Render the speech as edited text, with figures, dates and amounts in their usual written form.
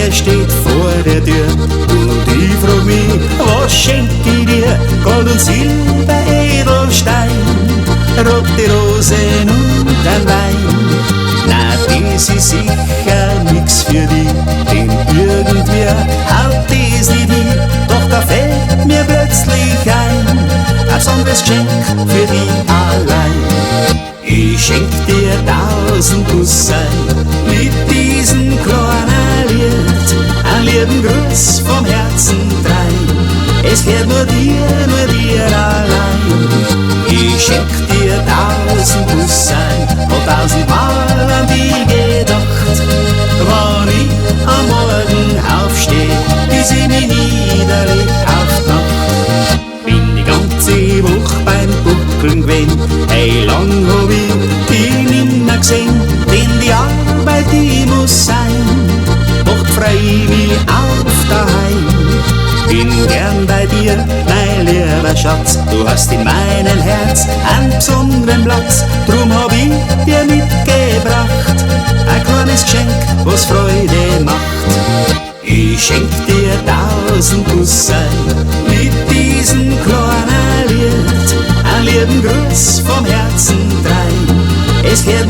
er steht vor der Tür und ich frag mich, was schenk ich dir? Gold und Silber, Edelstein, rote Rosen und ein Wein. Na, das ist sicher nix für dich, denn irgendwie haut das nicht hin. Doch da fällt mir plötzlich ein besonderes Geschenk für dich allein. Ich schenk dir 1000 Küsse mit diesem kleinen Lied, ein lieben Gruß vom Herzen drein. Es gehört nur dir allein. Ich schenk dir 1000 Küsse und 1000 Mal an dich gedacht. Wann ich am Morgen aufsteh, bis ich mich niederleg auf die Nacht. Bin die ganze Woche beim Buckeln gewesen, hey, lang hab ich dich nimmer gesehen, denn die Arbeit, die muss sein, doch freu mich auf daheim. Bin gern bei dir, mein lieber Schatz, du hast in meinem Herz einen besonderen Platz, drum hab ich dir mitgebracht ein kleines Geschenk, was Freude macht. Ich schenk dir 1000 Küsse mit diesem kleinen Lied, ein lieben Gruß vom Herzen drein. Es gehört